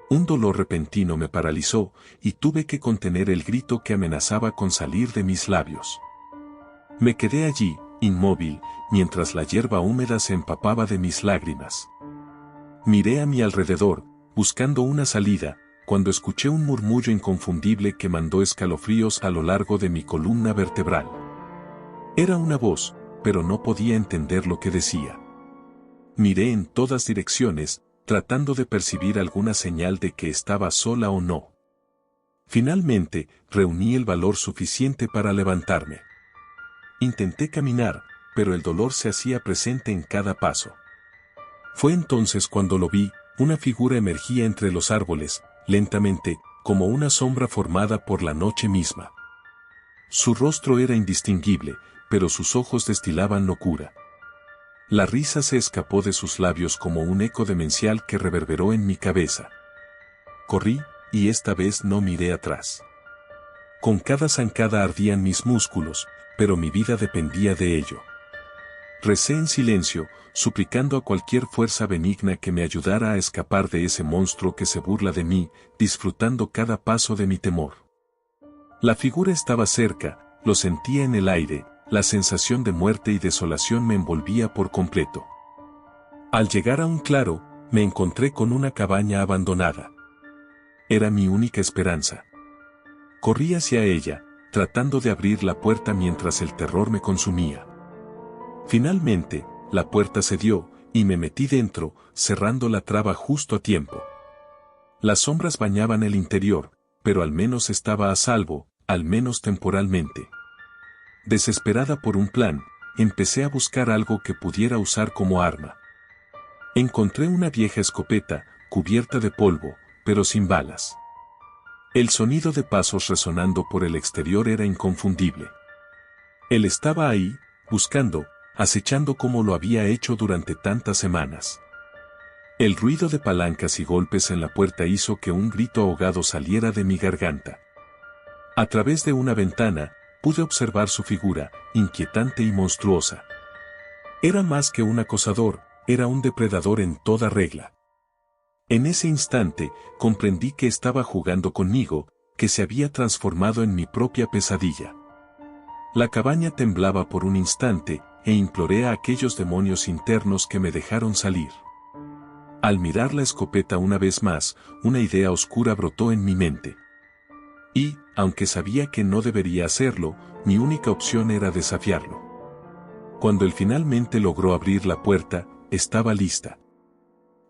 Un dolor repentino me paralizó, y tuve que contener el grito que amenazaba con salir de mis labios. Me quedé allí, inmóvil, mientras la hierba húmeda se empapaba de mis lágrimas. Miré a mi alrededor, buscando una salida, cuando escuché un murmullo inconfundible que mandó escalofríos a lo largo de mi columna vertebral. Era una voz, pero no podía entender lo que decía. Miré en todas direcciones, tratando de percibir alguna señal de que estaba sola o no. Finalmente, reuní el valor suficiente para levantarme. Intenté caminar, pero el dolor se hacía presente en cada paso. Fue entonces cuando lo vi, una figura emergía entre los árboles, lentamente, como una sombra formada por la noche misma. Su rostro era indistinguible, pero sus ojos destilaban locura. La risa se escapó de sus labios como un eco demencial que reverberó en mi cabeza. Corrí, y esta vez no miré atrás. Con cada zancada ardían mis músculos, pero mi vida dependía de ello. Recé en silencio, suplicando a cualquier fuerza benigna que me ayudara a escapar de ese monstruo que se burla de mí, disfrutando cada paso de mi temor. La figura estaba cerca, lo sentía en el aire, la sensación de muerte y desolación me envolvía por completo. Al llegar a un claro, me encontré con una cabaña abandonada. Era mi única esperanza. Corrí hacia ella, tratando de abrir la puerta mientras el terror me consumía. Finalmente, la puerta cedió, y me metí dentro, cerrando la traba justo a tiempo. Las sombras bañaban el interior, pero al menos estaba a salvo, al menos temporalmente. Desesperada por un plan, empecé a buscar algo que pudiera usar como arma. Encontré una vieja escopeta, cubierta de polvo, pero sin balas. El sonido de pasos resonando por el exterior era inconfundible. Él estaba ahí, buscando, acechando como lo había hecho durante tantas semanas. El ruido de palancas y golpes en la puerta hizo que un grito ahogado saliera de mi garganta. A través de una ventana, pude observar su figura, inquietante y monstruosa. Era más que un acosador, era un depredador en toda regla. En ese instante, comprendí que estaba jugando conmigo, que se había transformado en mi propia pesadilla. La cabaña temblaba por un instante, e imploré a aquellos demonios internos que me dejaron salir. Al mirar la escopeta una vez más, una idea oscura brotó en mi mente. Y, aunque sabía que no debería hacerlo, mi única opción era desafiarlo. Cuando él finalmente logró abrir la puerta, estaba lista.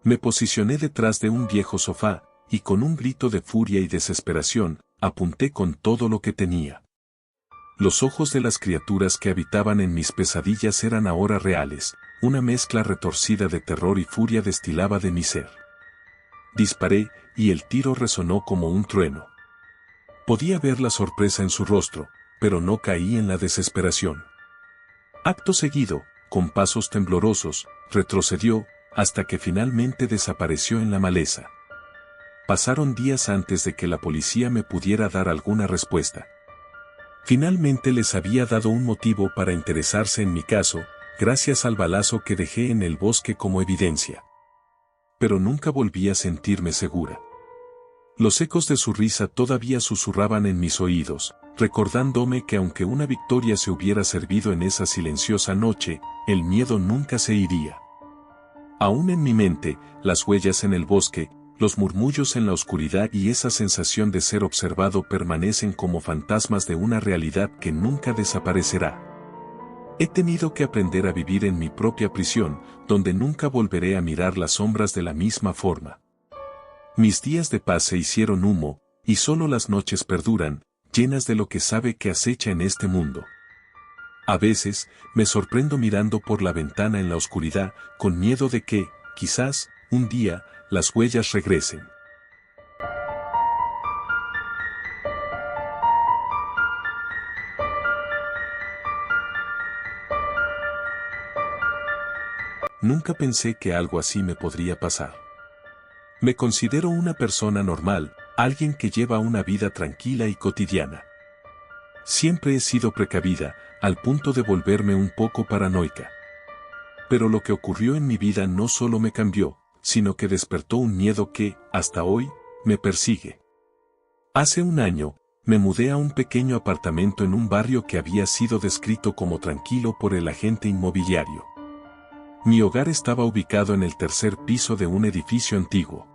Me posicioné detrás de un viejo sofá, y con un grito de furia y desesperación, apunté con todo lo que tenía. Los ojos de las criaturas que habitaban en mis pesadillas eran ahora reales, una mezcla retorcida de terror y furia destilaba de mi ser. Disparé, y el tiro resonó como un trueno. Podía ver la sorpresa en su rostro, pero no caí en la desesperación. Acto seguido, con pasos temblorosos, retrocedió, hasta que finalmente desapareció en la maleza. Pasaron días antes de que la policía me pudiera dar alguna respuesta. Finalmente les había dado un motivo para interesarse en mi caso, gracias al balazo que dejé en el bosque como evidencia. Pero nunca volví a sentirme segura. Los ecos de su risa todavía susurraban en mis oídos, recordándome que aunque una victoria se hubiera servido en esa silenciosa noche, el miedo nunca se iría. Aún en mi mente, las huellas en el bosque, los murmullos en la oscuridad y esa sensación de ser observado permanecen como fantasmas de una realidad que nunca desaparecerá. He tenido que aprender a vivir en mi propia prisión, donde nunca volveré a mirar las sombras de la misma forma. Mis días de paz se hicieron humo, y solo las noches perduran, llenas de lo que sabe que acecha en este mundo. A veces, me sorprendo mirando por la ventana en la oscuridad, con miedo de que, quizás, un día, las huellas regresen. Nunca pensé que algo así me podría pasar. Me considero una persona normal, alguien que lleva una vida tranquila y cotidiana. Siempre he sido precavida, al punto de volverme un poco paranoica. Pero lo que ocurrió en mi vida no solo me cambió, sino que despertó un miedo que, hasta hoy, me persigue. Hace un año, me mudé a un pequeño apartamento en un barrio que había sido descrito como tranquilo por el agente inmobiliario. Mi hogar estaba ubicado en el tercer piso de un edificio antiguo.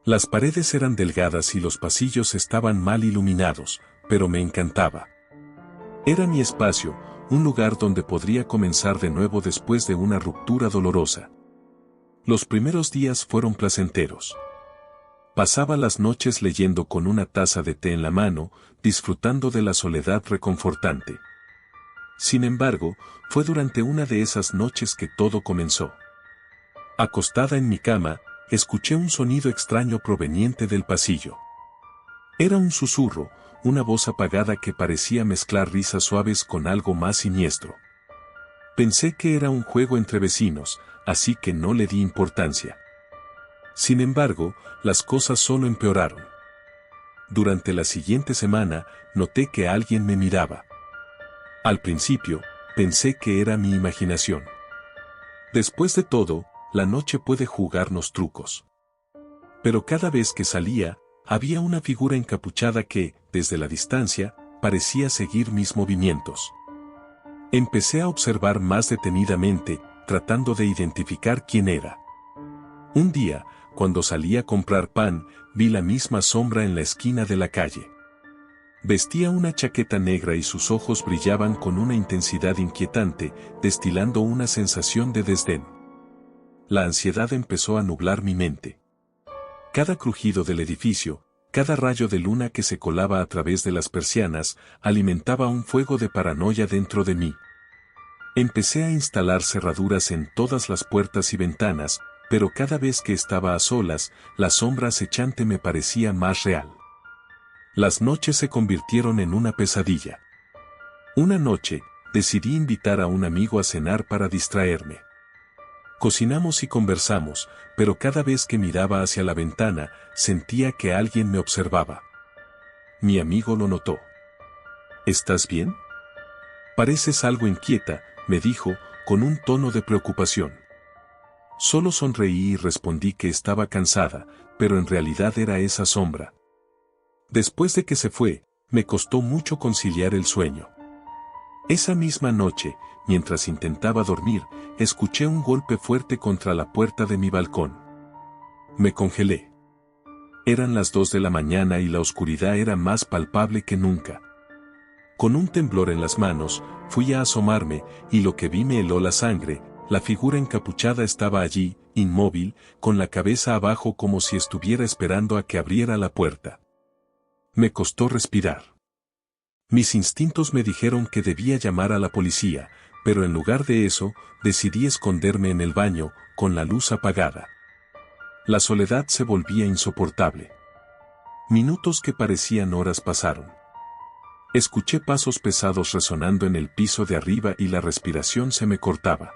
Las paredes eran delgadas y los pasillos estaban mal iluminados, pero me encantaba. Era mi espacio, un lugar donde podría comenzar de nuevo después de una ruptura dolorosa. Los primeros días fueron placenteros. Pasaba las noches leyendo con una taza de té en la mano, disfrutando de la soledad reconfortante. Sin embargo, fue durante una de esas noches que todo comenzó. Acostada en mi cama, escuché un sonido extraño proveniente del pasillo. Era un susurro, una voz apagada que parecía mezclar risas suaves con algo más siniestro. Pensé que era un juego entre vecinos, así que no le di importancia. Sin embargo, las cosas solo empeoraron. Durante la siguiente semana, noté que alguien me miraba. Al principio, pensé que era mi imaginación. Después de todo, la noche puede jugarnos trucos. Pero cada vez que salía, había una figura encapuchada que, desde la distancia, parecía seguir mis movimientos. Empecé a observar más detenidamente, tratando de identificar quién era. Un día, cuando salí a comprar pan, vi la misma sombra en la esquina de la calle. Vestía una chaqueta negra y sus ojos brillaban con una intensidad inquietante, destilando una sensación de desdén. La ansiedad empezó a nublar mi mente. Cada crujido del edificio, cada rayo de luna que se colaba a través de las persianas, alimentaba un fuego de paranoia dentro de mí. Empecé a instalar cerraduras en todas las puertas y ventanas, pero cada vez que estaba a solas, la sombra acechante me parecía más real. Las noches se convirtieron en una pesadilla. Una noche, decidí invitar a un amigo a cenar para distraerme. Cocinamos y conversamos, pero cada vez que miraba hacia la ventana, sentía que alguien me observaba. Mi amigo lo notó. ¿Estás bien? Pareces algo inquieta, me dijo, con un tono de preocupación. Solo sonreí y respondí que estaba cansada, pero en realidad era esa sombra. Después de que se fue, me costó mucho conciliar el sueño. Esa misma noche, mientras intentaba dormir, escuché un golpe fuerte contra la puerta de mi balcón. Me congelé. Eran las 2 de la mañana y la oscuridad era más palpable que nunca. Con un temblor en las manos, fui a asomarme, y lo que vi me heló la sangre. La figura encapuchada estaba allí, inmóvil, con la cabeza abajo como si estuviera esperando a que abriera la puerta. Me costó respirar. Mis instintos me dijeron que debía llamar a la policía, pero en lugar de eso, decidí esconderme en el baño, con la luz apagada. La soledad se volvía insoportable. Minutos que parecían horas pasaron. Escuché pasos pesados resonando en el piso de arriba y la respiración se me cortaba.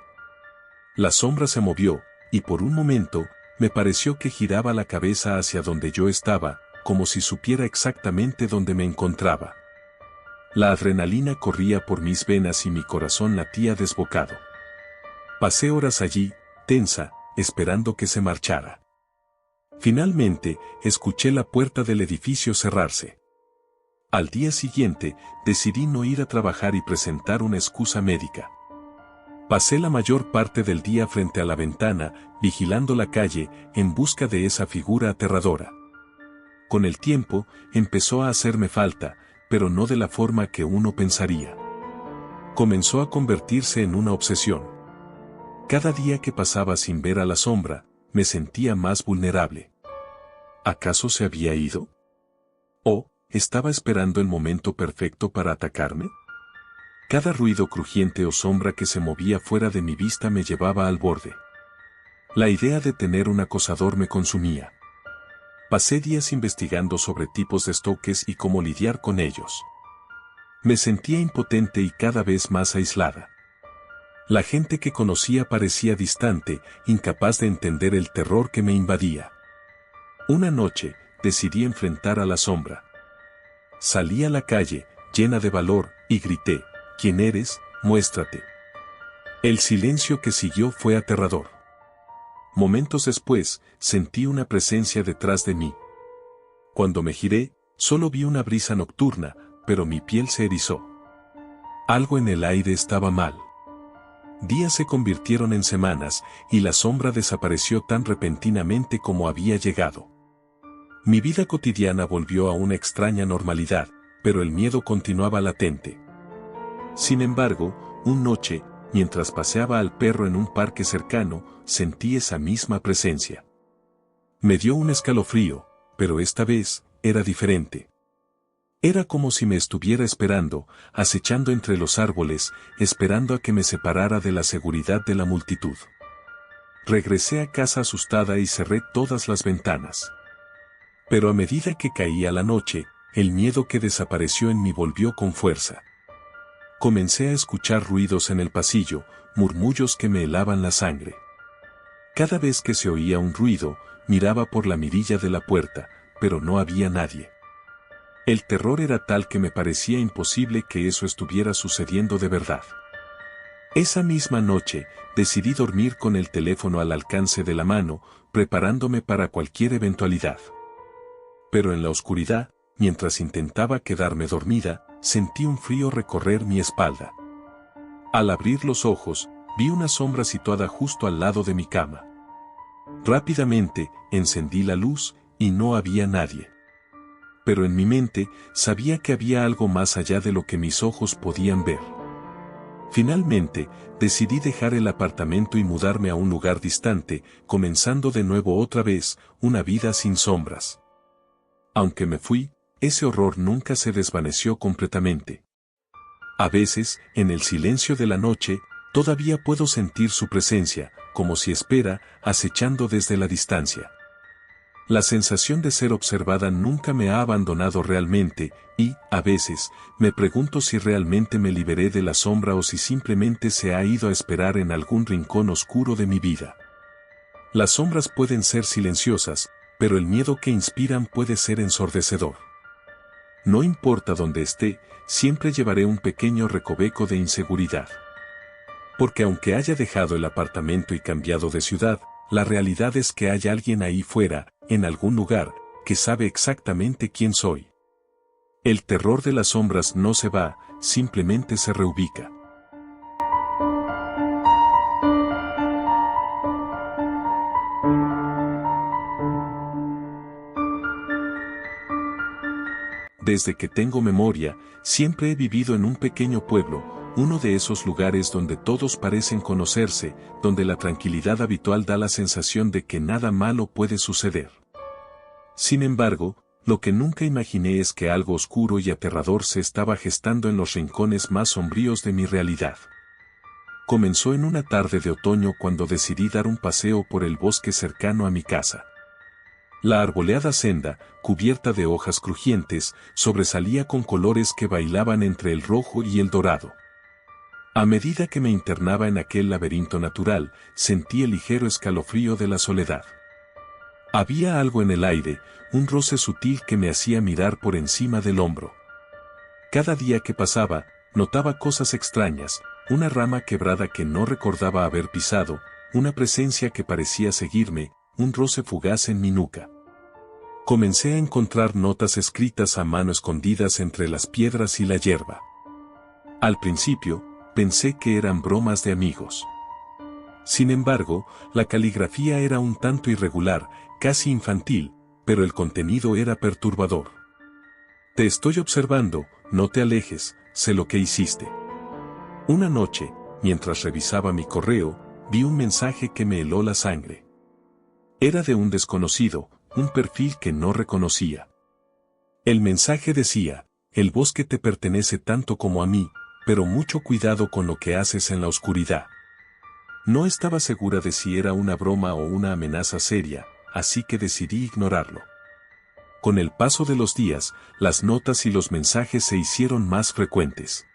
La sombra se movió, y por un momento, me pareció que giraba la cabeza hacia donde yo estaba, como si supiera exactamente dónde me encontraba. La adrenalina corría por mis venas y mi corazón latía desbocado. Pasé horas allí, tensa, esperando que se marchara. Finalmente, escuché la puerta del edificio cerrarse. Al día siguiente, decidí no ir a trabajar y presentar una excusa médica. Pasé la mayor parte del día frente a la ventana, vigilando la calle, en busca de esa figura aterradora. Con el tiempo, empezó a hacerme falta, pero no de la forma que uno pensaría. Comenzó a convertirse en una obsesión. Cada día que pasaba sin ver a la sombra, me sentía más vulnerable. ¿Acaso se había ido? ¿O estaba esperando el momento perfecto para atacarme? Cada ruido crujiente o sombra que se movía fuera de mi vista me llevaba al borde. La idea de tener un acosador me consumía. Pasé días investigando sobre tipos de stalkers y cómo lidiar con ellos. Me sentía impotente y cada vez más aislada. La gente que conocía parecía distante, incapaz de entender el terror que me invadía. Una noche, decidí enfrentar a la sombra. Salí a la calle, llena de valor, y grité: ¿quién eres? Muéstrate. El silencio que siguió fue aterrador. Momentos después, sentí una presencia detrás de mí. Cuando me giré, solo vi una brisa nocturna, pero mi piel se erizó. Algo en el aire estaba mal. Días se convirtieron en semanas, y la sombra desapareció tan repentinamente como había llegado. Mi vida cotidiana volvió a una extraña normalidad, pero el miedo continuaba latente. Sin embargo, una noche, mientras paseaba al perro en un parque cercano, sentí esa misma presencia. Me dio un escalofrío, pero esta vez, era diferente. Era como si me estuviera esperando, acechando entre los árboles, esperando a que me separara de la seguridad de la multitud. Regresé a casa asustada y cerré todas las ventanas. Pero a medida que caía la noche, el miedo que desapareció en mí volvió con fuerza. Comencé a escuchar ruidos en el pasillo, murmullos que me helaban la sangre. Cada vez que se oía un ruido, miraba por la mirilla de la puerta, pero no había nadie. El terror era tal que me parecía imposible que eso estuviera sucediendo de verdad. Esa misma noche, decidí dormir con el teléfono al alcance de la mano, preparándome para cualquier eventualidad. Pero en la oscuridad, mientras intentaba quedarme dormida, sentí un frío recorrer mi espalda. Al abrir los ojos, vi una sombra situada justo al lado de mi cama. Rápidamente, encendí la luz, y no había nadie. Pero en mi mente, sabía que había algo más allá de lo que mis ojos podían ver. Finalmente, decidí dejar el apartamento y mudarme a un lugar distante, comenzando de nuevo otra vez, una vida sin sombras. Aunque me fui, ese horror nunca se desvaneció completamente. A veces, en el silencio de la noche, todavía puedo sentir su presencia, como si espera, acechando desde la distancia. La sensación de ser observada nunca me ha abandonado realmente, y, a veces, me pregunto si realmente me liberé de la sombra o si simplemente se ha ido a esperar en algún rincón oscuro de mi vida. Las sombras pueden ser silenciosas, pero el miedo que inspiran puede ser ensordecedor. No importa dónde esté, siempre llevaré un pequeño recoveco de inseguridad. Porque aunque haya dejado el apartamento y cambiado de ciudad, la realidad es que hay alguien ahí fuera, en algún lugar, que sabe exactamente quién soy. El terror de las sombras no se va, simplemente se reubica. Desde que tengo memoria, siempre he vivido en un pequeño pueblo, uno de esos lugares donde todos parecen conocerse, donde la tranquilidad habitual da la sensación de que nada malo puede suceder. Sin embargo, lo que nunca imaginé es que algo oscuro y aterrador se estaba gestando en los rincones más sombríos de mi realidad. Comenzó en una tarde de otoño cuando decidí dar un paseo por el bosque cercano a mi casa. La arboleada senda, cubierta de hojas crujientes, sobresalía con colores que bailaban entre el rojo y el dorado. A medida que me internaba en aquel laberinto natural, sentí el ligero escalofrío de la soledad. Había algo en el aire, un roce sutil que me hacía mirar por encima del hombro. Cada día que pasaba, notaba cosas extrañas, una rama quebrada que no recordaba haber pisado, una presencia que parecía seguirme, un roce fugaz en mi nuca. Comencé a encontrar notas escritas a mano escondidas entre las piedras y la hierba. Al principio, pensé que eran bromas de amigos. Sin embargo, la caligrafía era un tanto irregular, casi infantil, pero el contenido era perturbador. Te estoy observando, no te alejes, sé lo que hiciste. Una noche, mientras revisaba mi correo, vi un mensaje que me heló la sangre. Era de un desconocido, un perfil que no reconocía. El mensaje decía: el bosque te pertenece tanto como a mí, pero mucho cuidado con lo que haces en la oscuridad. No estaba segura de si era una broma o una amenaza seria, así que decidí ignorarlo. Con el paso de los días, las notas y los mensajes se hicieron más frecuentes.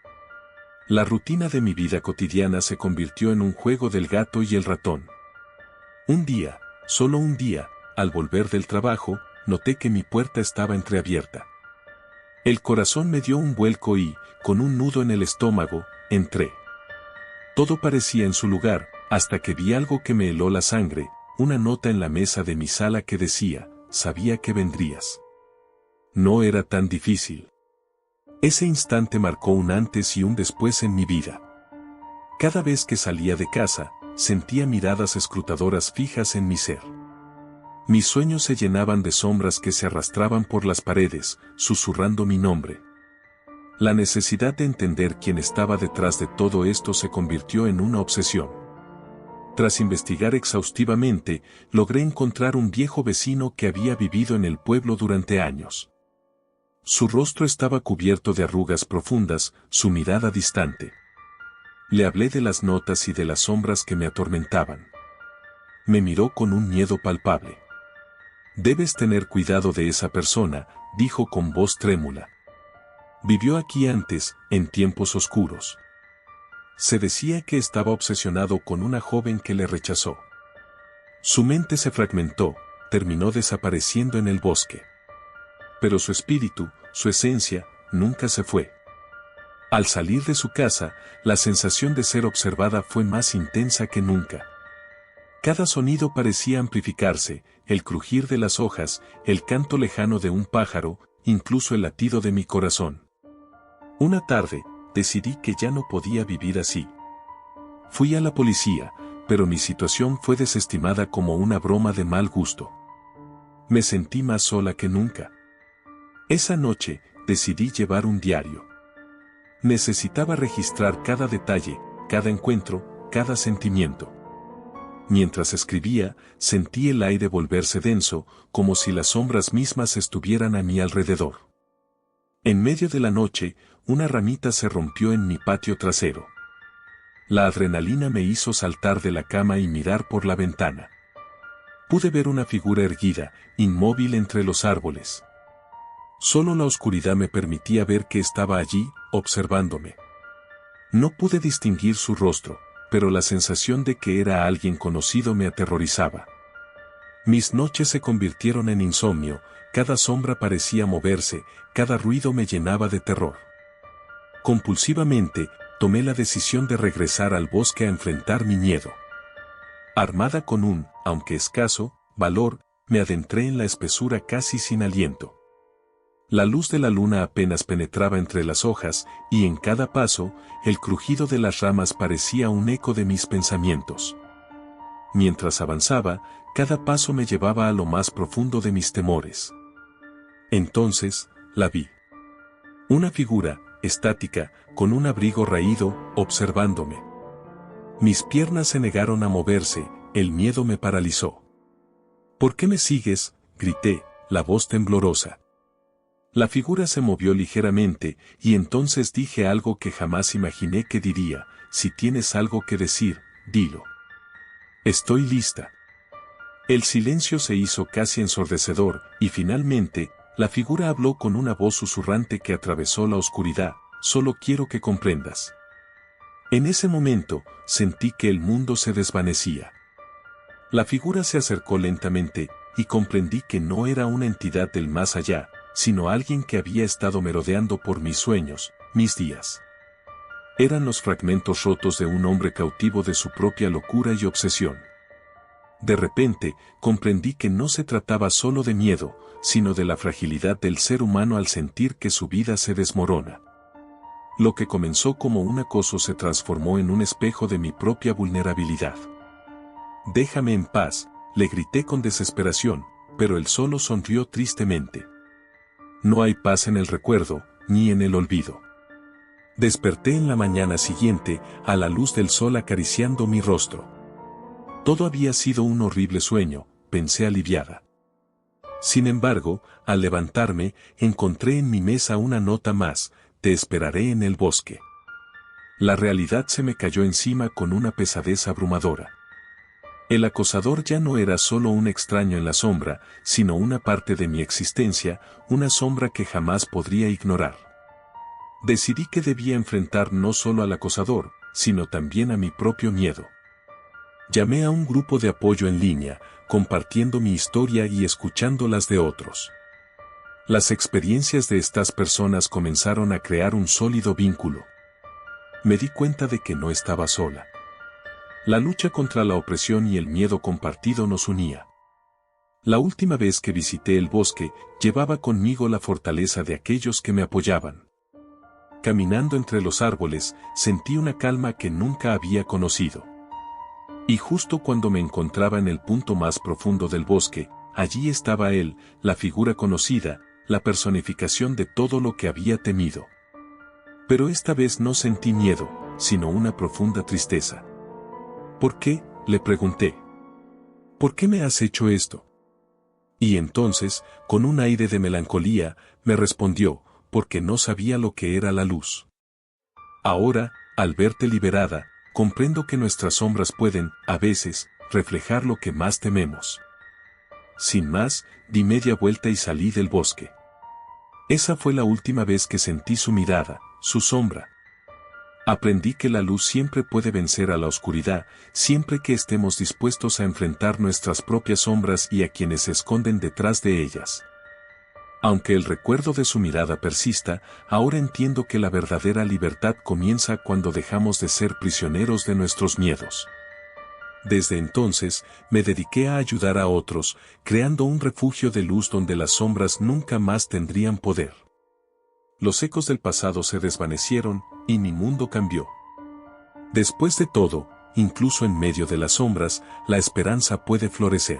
La rutina de mi vida cotidiana se convirtió en un juego del gato y el ratón. Un día, solo un día, al volver del trabajo, noté que mi puerta estaba entreabierta. El corazón me dio un vuelco y, con un nudo en el estómago, entré. Todo parecía en su lugar, hasta que vi algo que me heló la sangre, una nota en la mesa de mi sala que decía, sabía que vendrías. No era tan difícil. Ese instante marcó un antes y un después en mi vida. Cada vez que salía de casa, sentía miradas escrutadoras fijas en mi ser. Mis sueños se llenaban de sombras que se arrastraban por las paredes, susurrando mi nombre. La necesidad de entender quién estaba detrás de todo esto se convirtió en una obsesión. Tras investigar exhaustivamente, logré encontrar un viejo vecino que había vivido en el pueblo durante años. Su rostro estaba cubierto de arrugas profundas, su mirada distante. Le hablé de las notas y de las sombras que me atormentaban. Me miró con un miedo palpable. Debes tener cuidado de esa persona, dijo con voz trémula. Vivió aquí antes, en tiempos oscuros. Se decía que estaba obsesionado con una joven que le rechazó. Su mente se fragmentó, terminó desapareciendo en el bosque. Pero su espíritu, su esencia, nunca se fue. Al salir de su casa, la sensación de ser observada fue más intensa que nunca. Cada sonido parecía amplificarse, el crujir de las hojas, el canto lejano de un pájaro, incluso el latido de mi corazón. Una tarde, decidí que ya no podía vivir así. Fui a la policía, pero mi situación fue desestimada como una broma de mal gusto. Me sentí más sola que nunca. Esa noche, decidí llevar un diario. Necesitaba registrar cada detalle, cada encuentro, cada sentimiento. Mientras escribía, sentí el aire volverse denso, como si las sombras mismas estuvieran a mi alrededor. En medio de la noche, una ramita se rompió en mi patio trasero. La adrenalina me hizo saltar de la cama y mirar por la ventana. Pude ver una figura erguida, inmóvil entre los árboles. Solo la oscuridad me permitía ver que estaba allí, observándome. No pude distinguir su rostro, pero la sensación de que era alguien conocido me aterrorizaba. Mis noches se convirtieron en insomnio, cada sombra parecía moverse, cada ruido me llenaba de terror. Compulsivamente, tomé la decisión de regresar al bosque a enfrentar mi miedo. Armada con un, aunque escaso, valor, me adentré en la espesura casi sin aliento. La luz de la luna apenas penetraba entre las hojas, y en cada paso, el crujido de las ramas parecía un eco de mis pensamientos. Mientras avanzaba, cada paso me llevaba a lo más profundo de mis temores. Entonces, la vi. Una figura, estática, con un abrigo raído, observándome. Mis piernas se negaron a moverse, el miedo me paralizó. ¿Por qué me sigues?, grité, la voz temblorosa. La figura se movió ligeramente, y entonces dije algo que jamás imaginé que diría: si tienes algo que decir, dilo. Estoy lista. El silencio se hizo casi ensordecedor, y finalmente, la figura habló con una voz susurrante que atravesó la oscuridad: solo quiero que comprendas. En ese momento, sentí que el mundo se desvanecía. La figura se acercó lentamente, y comprendí que no era una entidad del más allá, sino alguien que había estado merodeando por mis sueños, mis días. Eran los fragmentos rotos de un hombre cautivo de su propia locura y obsesión. De repente, comprendí que no se trataba solo de miedo, sino de la fragilidad del ser humano al sentir que su vida se desmorona. Lo que comenzó como un acoso se transformó en un espejo de mi propia vulnerabilidad. «Déjame en paz», le grité con desesperación, pero él solo sonrió tristemente. No hay paz en el recuerdo, ni en el olvido. Desperté en la mañana siguiente, a la luz del sol acariciando mi rostro. Todo había sido un horrible sueño, pensé aliviada. Sin embargo, al levantarme, encontré en mi mesa una nota más: te esperaré en el bosque. La realidad se me cayó encima con una pesadez abrumadora. El acosador ya no era solo un extraño en la sombra, sino una parte de mi existencia, una sombra que jamás podría ignorar. Decidí que debía enfrentar no solo al acosador, sino también a mi propio miedo. Llamé a un grupo de apoyo en línea, compartiendo mi historia y escuchando las de otros. Las experiencias de estas personas comenzaron a crear un sólido vínculo. Me di cuenta de que no estaba sola. La lucha contra la opresión y el miedo compartido nos unía. La última vez que visité el bosque, llevaba conmigo la fortaleza de aquellos que me apoyaban. Caminando entre los árboles, sentí una calma que nunca había conocido. Y justo cuando me encontraba en el punto más profundo del bosque, allí estaba él, la figura conocida, la personificación de todo lo que había temido. Pero esta vez no sentí miedo, sino una profunda tristeza. ¿Por qué?, le pregunté. ¿Por qué me has hecho esto? Y entonces, con un aire de melancolía, me respondió, porque no sabía lo que era la luz. Ahora, al verte liberada, comprendo que nuestras sombras pueden, a veces, reflejar lo que más tememos. Sin más, di media vuelta y salí del bosque. Esa fue la última vez que sentí su mirada, su sombra. Aprendí que la luz siempre puede vencer a la oscuridad, siempre que estemos dispuestos a enfrentar nuestras propias sombras y a quienes se esconden detrás de ellas. Aunque el recuerdo de su mirada persista, ahora entiendo que la verdadera libertad comienza cuando dejamos de ser prisioneros de nuestros miedos. Desde entonces, me dediqué a ayudar a otros, creando un refugio de luz donde las sombras nunca más tendrían poder. Los ecos del pasado se desvanecieron, y mi mundo cambió. Después de todo, incluso en medio de las sombras, la esperanza puede florecer.